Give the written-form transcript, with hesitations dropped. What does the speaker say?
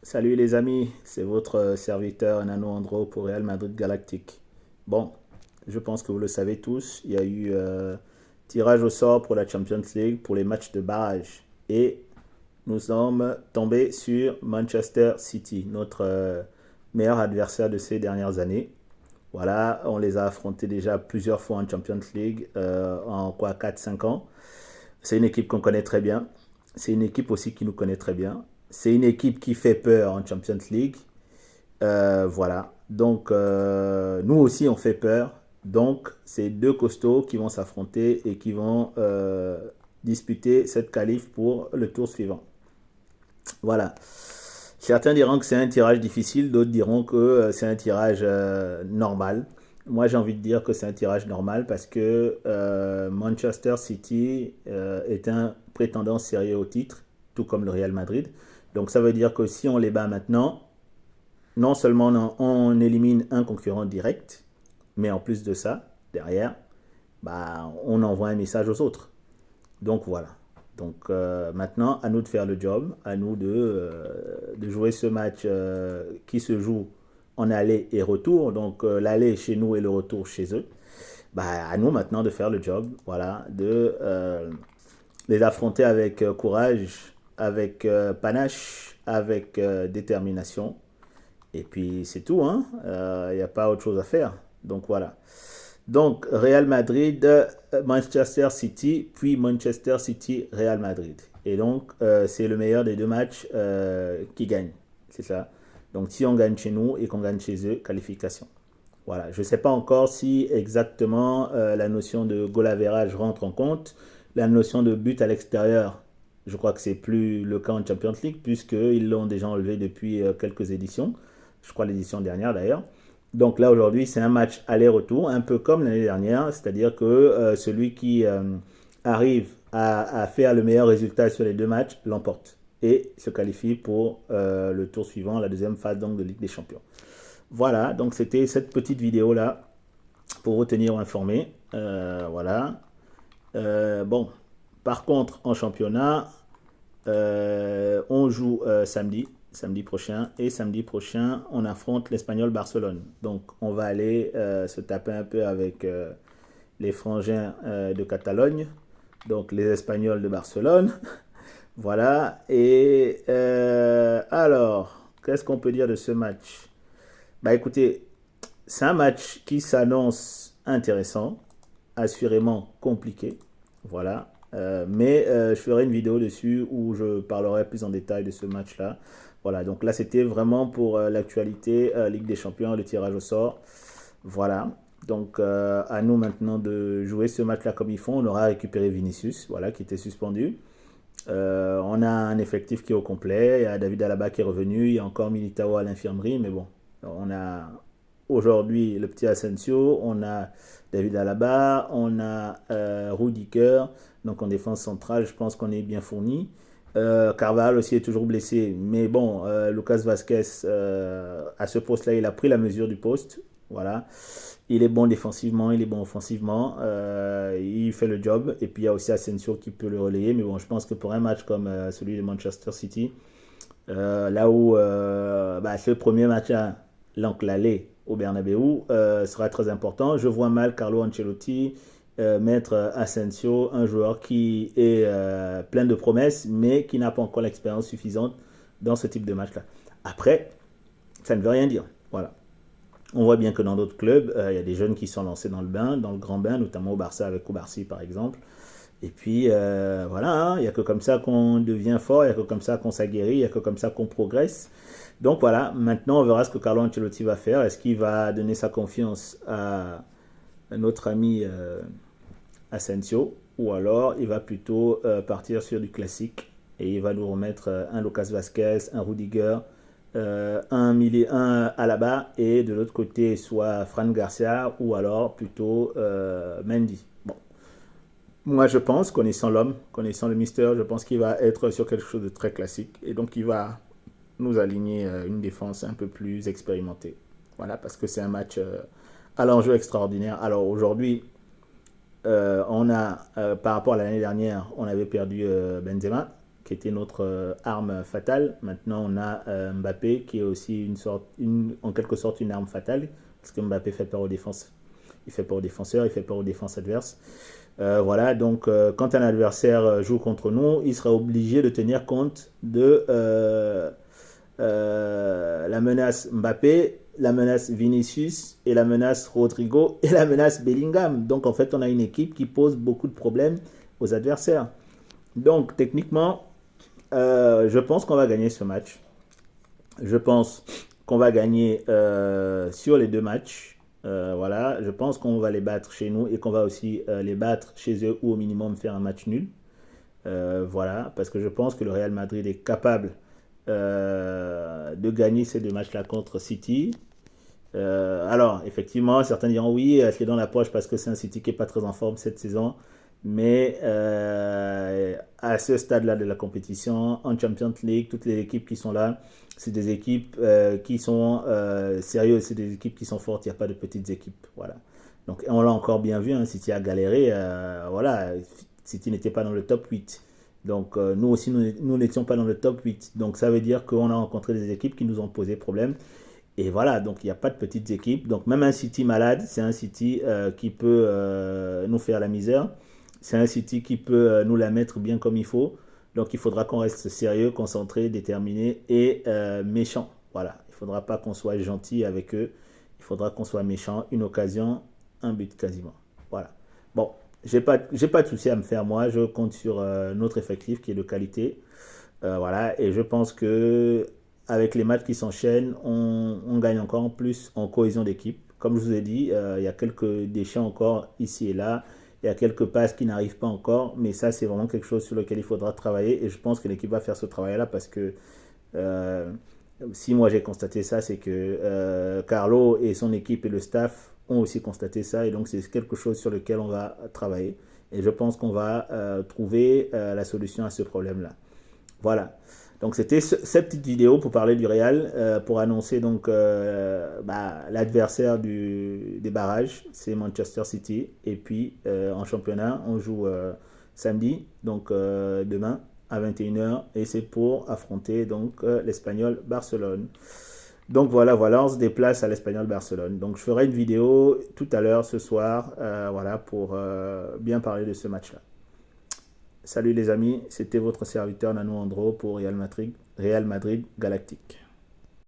Salut les amis, c'est votre serviteur Nano Andro pour Real Madrid Galactique. Bon, je pense que vous le savez tous, il y a eu tirage au sort pour la Champions League pour les matchs de barrage. Et nous sommes tombés sur Manchester City, notre meilleur adversaire de ces dernières années. Voilà, on les a affrontés déjà plusieurs fois en Champions League en quoi 4 5 ans. C'est une équipe qu'on connaît très bien. C'est une équipe aussi qui nous connaît très bien. C'est une équipe qui fait peur en Champions League. Voilà. Donc, nous aussi, on fait peur. Donc, c'est deux costauds qui vont s'affronter et qui vont disputer cette qualif pour le tour suivant. Voilà. Certains diront que c'est un tirage difficile, d'autres diront que c'est un tirage normal. Moi, j'ai envie de dire que c'est un tirage normal parce que Manchester City est un prétendant sérieux au titre, tout comme le Real Madrid. Donc, ça veut dire que si on les bat maintenant, non seulement on élimine un concurrent direct, mais en plus de ça, derrière, bah, on envoie un message aux autres. Donc voilà. Donc maintenant, à nous de faire le job, à nous de jouer ce match qui se joue en aller et retour. Donc l'aller chez nous et le retour chez eux. Bah, à nous maintenant de faire le job, voilà, de les affronter avec courage, avec panache, avec détermination. Et puis c'est tout, hein. Il n'y a pas autre chose à faire. Donc voilà. Donc, Real Madrid, Manchester City, puis Manchester City, Real Madrid. Et donc, c'est le meilleur des deux matchs qui gagne. C'est ça. Donc, si on gagne chez nous et qu'on gagne chez eux, qualification. Voilà. Je ne sais pas encore si exactement la notion de goal average rentre en compte. La notion de but à l'extérieur, je crois que c'est plus le cas en Champions League, puisqu'ils l'ont déjà enlevé depuis quelques éditions. Je crois l'édition dernière d'ailleurs. Donc là aujourd'hui c'est un match aller-retour, un peu comme l'année dernière, c'est-à-dire que celui qui arrive à faire le meilleur résultat sur les deux matchs l'emporte et se qualifie pour le tour suivant, la deuxième phase donc de Ligue des Champions. Voilà, donc c'était cette petite vidéo là pour vous tenir informé. Voilà. Bon, par contre en championnat, on joue samedi prochain. Et samedi prochain, on affronte l'Espagnol Barcelone. Donc, on va aller se taper un peu avec les frangins de Catalogne. Donc, les Espagnols de Barcelone. Voilà. Et alors, qu'est-ce qu'on peut dire de ce match? Bah écoutez, c'est un match qui s'annonce intéressant, assurément compliqué. Voilà. Mais je ferai une vidéo dessus où je parlerai plus en détail de ce match-là. Voilà, donc là c'était vraiment pour l'actualité Ligue des Champions, le tirage au sort. Voilà, donc à nous maintenant de jouer ce match-là comme ils font. On aura récupéré Vinicius, voilà, qui était suspendu. On a un effectif qui est au complet. Il y a David Alaba qui est revenu. Il y a encore Militao à l'infirmerie. Mais bon, on a aujourd'hui le petit Asensio. On a David Alaba. On a Rudiger. Donc en défense centrale, je pense qu'on est bien fourni. Carvalho aussi est toujours blessé. Mais bon, Lucas Vasquez, à ce poste-là, il a pris la mesure du poste. Voilà. Il est bon défensivement, il est bon offensivement, il fait le job. Et puis il y a aussi Asensio qui peut le relayer. Mais bon, je pense que pour un match comme celui de Manchester City, là où ce premier match, donc l'aller au Bernabeu, sera très important. Je vois mal Carlo Ancelotti mettre Asensio, un joueur qui est plein de promesses, mais qui n'a pas encore l'expérience suffisante dans ce type de match-là. Après, ça ne veut rien dire. Voilà. On voit bien que dans d'autres clubs, il y a des jeunes qui sont lancés dans le bain, dans le grand bain, notamment au Barça avec Koubarsi par exemple. Et puis voilà, hein, il n'y a que comme ça qu'on devient fort, il n'y a que comme ça qu'on s'aguerrit, il n'y a que comme ça qu'on progresse. Donc voilà, maintenant on verra ce que Carlo Ancelotti va faire. Est-ce qu'il va donner sa confiance à notre ami Asensio ou alors il va plutôt partir sur du classique et il va nous remettre un Lucas Vasquez, un Rudiger, un Alaba et de l'autre côté soit Fran Garcia ou alors plutôt Mendy. Bon, moi je pense, connaissant l'homme, connaissant le Mister, je pense qu'il va être sur quelque chose de très classique et donc il va nous aligner une défense un peu plus expérimentée. Voilà, parce que c'est un match à l'enjeu extraordinaire. Alors aujourd'hui, par rapport à l'année dernière, on avait perdu Benzema qui était notre arme fatale. Maintenant, on a Mbappé, qui est aussi en quelque sorte une arme fatale, parce que Mbappé fait peur aux défenses. Il fait peur aux défenseurs, il fait peur aux défenses adverses. Voilà, donc quand un adversaire joue contre nous, il sera obligé de tenir compte de la menace Mbappé, la menace Vinicius et la menace Rodrigo et la menace Bellingham. Donc en fait, on a une équipe qui pose beaucoup de problèmes aux adversaires. Donc techniquement, je pense qu'on va gagner ce match. Je pense qu'on va gagner sur les deux matchs. Voilà, je pense qu'on va les battre chez nous et qu'on va aussi les battre chez eux ou au minimum faire un match nul. Voilà, parce que je pense que le Real Madrid est capable de gagner ces deux matchs-là contre City. Alors, effectivement, certains diront oui, c'est dans la poche parce que c'est un City qui n'est pas très en forme cette saison. Mais à ce stade-là de la compétition, en Champions League, toutes les équipes qui sont là, c'est des équipes qui sont sérieuses, c'est des équipes qui sont fortes, il n'y a pas de petites équipes. Voilà. Donc, on l'a encore bien vu, hein, City a galéré. Voilà, City n'était pas dans le top 8. Donc, nous aussi, nous n'étions pas dans le top 8. Donc, ça veut dire qu'on a rencontré des équipes qui nous ont posé problème. Et voilà, donc il n'y a pas de petites équipes. Donc même un City malade, c'est un City qui peut nous faire la misère. C'est un City qui peut nous la mettre bien comme il faut. Donc il faudra qu'on reste sérieux, concentré, déterminé et méchant. Voilà, il ne faudra pas qu'on soit gentil avec eux. Il faudra qu'on soit méchant. Une occasion, un but quasiment. Voilà. Bon, j'ai pas de souci à me faire moi. Je compte sur notre effectif qui est de qualité. Voilà, et je pense que avec les matchs qui s'enchaînent, on gagne encore en plus en cohésion d'équipe. Comme je vous ai dit, il y a quelques déchets encore ici et là. Il y a quelques passes qui n'arrivent pas encore, mais ça, c'est vraiment quelque chose sur lequel il faudra travailler. Et je pense que l'équipe va faire ce travail-là parce que euh, si moi j'ai constaté ça, c'est que Carlo et son équipe et le staff ont aussi constaté ça. Et donc, c'est quelque chose sur lequel on va travailler. Et je pense qu'on va trouver la solution à ce problème-là. Voilà. Donc c'était cette petite vidéo pour parler du Real, pour annoncer donc l'adversaire des barrages, c'est Manchester City. Et puis en championnat, on joue samedi, donc demain à 21h, et c'est pour affronter donc l'Espagnol Barcelone. Donc voilà, on se déplace à l'Espagnol Barcelone. Donc je ferai une vidéo tout à l'heure ce soir, voilà, pour bien parler de ce match-là. Salut les amis, c'était votre serviteur Nano Andro pour Real Madrid Galactique.